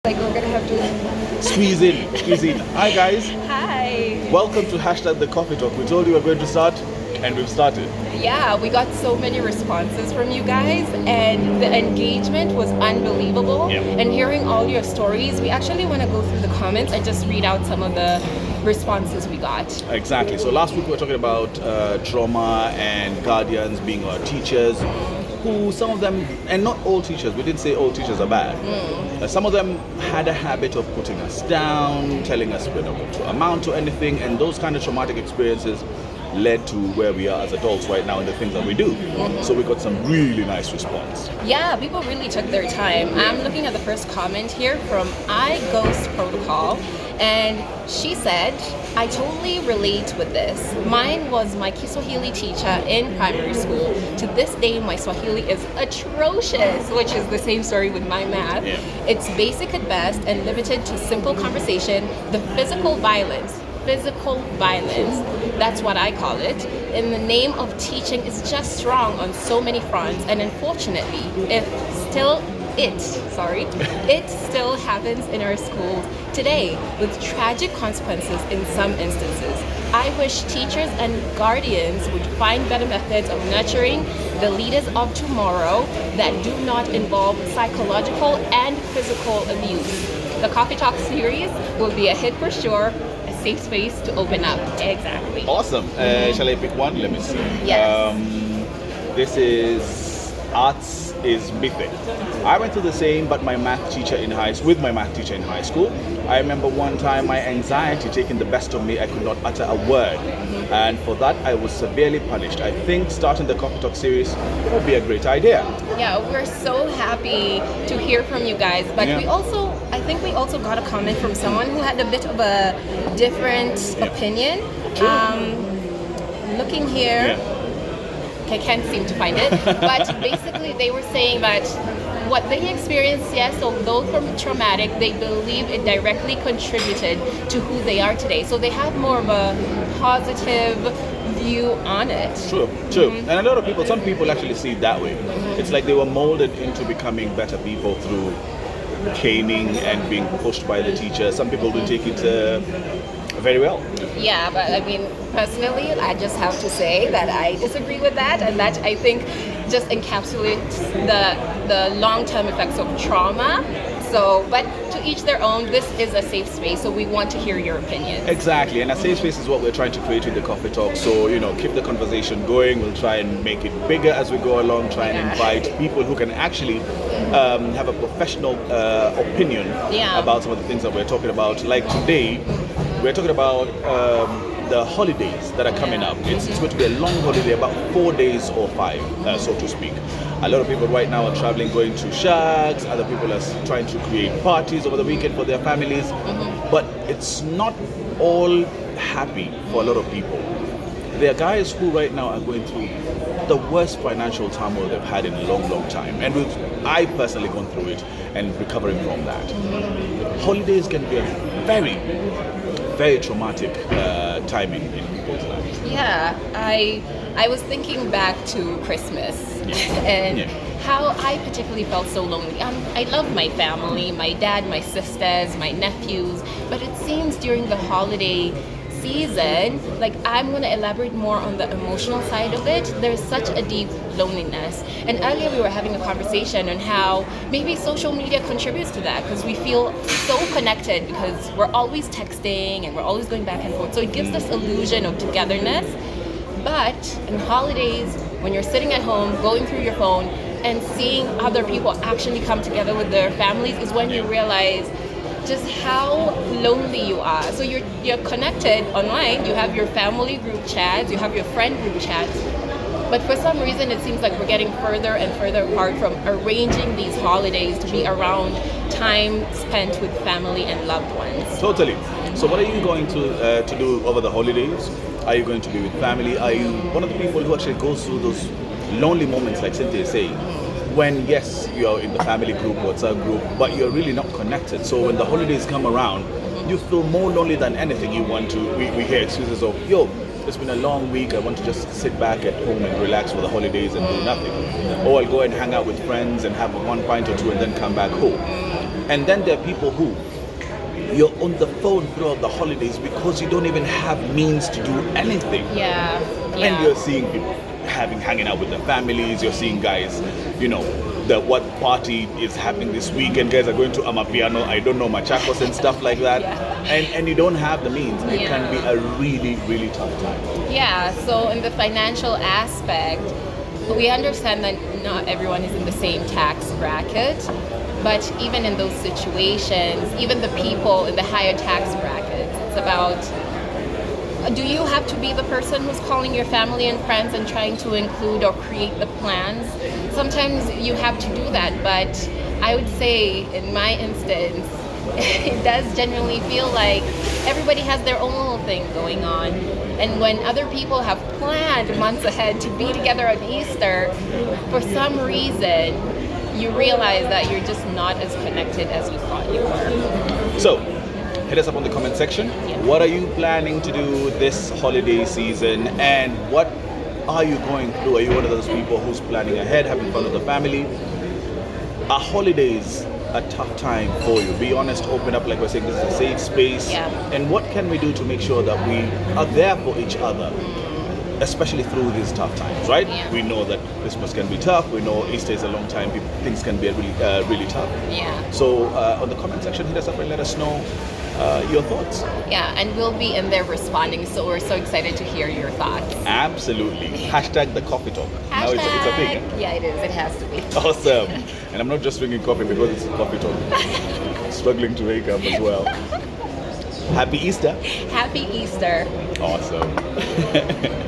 like we're gonna have to Squeeze in, squeeze in. Hi guys, Hi. welcome to hashtag the coffee talk. We told you we were going to start, and we've started. Yeah, we got so many responses from you guys, and the engagement was unbelievable. Yeah. And hearing all your stories, we actually want to go through the comments and just read out some of the responses we got. Exactly. So last week we were talking about trauma and guardians being our teachers, who some of them, and not all teachers, we didn't say all teachers are bad. Some of them had a habit of putting us down, telling us we're not going to amount to anything, and those kind of traumatic experiences led to where we are as adults right now and the things that we do. So we got some really nice response. Yeah, people really took their time. I'm looking at the first comment here from iGhost Protocol, and she said, I totally relate with this. Mine was my Kiswahili teacher in primary school. To this day, my Swahili is atrocious, which is the same story with my math. Yeah. It's basic at best and limited to simple conversation. The physical violence, that's what I call it, in the name of teaching is just strong on so many fronts, and unfortunately, it still happens in our schools today with tragic consequences in some instances. I wish teachers and guardians would find better methods of nurturing the leaders of tomorrow that do not involve psychological and physical abuse. The Coffee Talk series will be a hit for sure, a safe space to open up. Exactly. Awesome. Shall I pick one? Let me see. Yes. This is Arts is Mythic. I went through the same, but with my math teacher in high school. I remember one time my anxiety taking the best of me. I could not utter a word, and for that I was severely punished. I think starting the Coffee Talk series would be a great idea. Yeah, we're so happy to hear from you guys, but Yeah. I think we also got a comment from someone who had a bit of a different opinion. Looking here, I can't seem to find it, but basically they were saying that what they experienced, yes, although traumatic, they believe it directly contributed to who they are today. So they have more of a positive view on it. True. And a lot of people, some people actually see it that way. It's like they were molded into becoming better people through caning and being pushed by the teacher. Some people do take it very well. Yeah, but I mean, personally, I just have to say that I disagree with that, and that I think just encapsulates the long-term effects of trauma. So, but to each their own, this is a safe space, so we want to hear your opinions. Exactly, and a safe space is what we're trying to create with the Coffee Talk. So, keep the conversation going. We'll try and make it bigger as we go along, try and invite people who can actually have a professional opinion about some of the things that we're talking about. Like today, we're talking about the holidays that are coming up. It's going to be a long holiday, about 4 days or 5, so to speak. A lot of people right now are traveling, going to shags. Other people are trying to create parties over the weekend for their families. But it's not all happy for a lot of people. There are guys who right now are going through the worst financial turmoil they've had in a long, long time. And I've personally gone through it and recovering from that. Holidays can be a very, very traumatic time in people's lives. Yeah, I was thinking back to Christmas and how I particularly felt so lonely. I love my family, my dad, my sisters, my nephews, but it seems during the holiday season, like I'm going to elaborate more on the emotional side of it. There's such a deep loneliness. And earlier we were having a conversation on how maybe social media contributes to that, because we feel so connected because we're always texting and we're always going back and forth. So it gives this illusion of togetherness. But in holidays, when you're sitting at home, going through your phone and seeing other people actually come together with their families is when you realize just how lonely you are. So you're connected online, you have your family group chats, you have your friend group chats, but for some reason it seems like we're getting further and further apart from arranging these holidays to be around time spent with family and loved ones. Totally. So what are you going to do over the holidays? Are you going to be with family? Are you one of the people who actually goes through those lonely moments, like Cynthia is saying, when yes, you're in the family group, WhatsApp group, but you're really not connected. So when the holidays come around, you feel more lonely than anything. You want to, we hear excuses of, it's been a long week, I want to just sit back at home and relax for the holidays and do nothing. Or I'll go and hang out with friends and have one pint or two and then come back home. And then there are people who you're on the phone throughout the holidays because you don't even have means to do anything. Yeah. And you're seeing people hanging out with their families. You're seeing guys, what party is happening this weekend. Guys are going to Amapiano, I don't know, Machakos and stuff like that. And you don't have the means. It can be a really, really tough time. Yeah, so in the financial aspect, we understand that not everyone is in the same tax bracket, but even in those situations, even the people in the higher tax brackets, it's about, do you have to be the person who's calling your family and friends and trying to include or create the plans? Sometimes you have to do that, but I would say in my instance, it does genuinely feel like everybody has their own little thing going on. And when other people have planned months ahead to be together on Easter, for some reason, you realize that you're just not as connected as you thought you were. So, hit us up on the comment section. Yeah. What are you planning to do this holiday season, and what are you going through? Are you one of those people who's planning ahead, having fun with the family? Are holidays a tough time for you? Be honest, open up, like we're saying, this is a safe space. Yeah. And what can we do to make sure that we are there for each other, especially through these tough times, right? Yeah. We know that Christmas can be tough. We know Easter is a long time. Things can be really tough. Yeah. So on the comment section, hit us up and let us know your thoughts. Yeah, and we'll be in there responding, so we're so excited to hear your thoughts. Absolutely. Hashtag the coffee talk. Now it's a thing. Yeah, it is. It has to be. Awesome. And I'm not just drinking coffee because it's a coffee talk. Struggling to wake up as well. Happy Easter. Happy Easter. Awesome.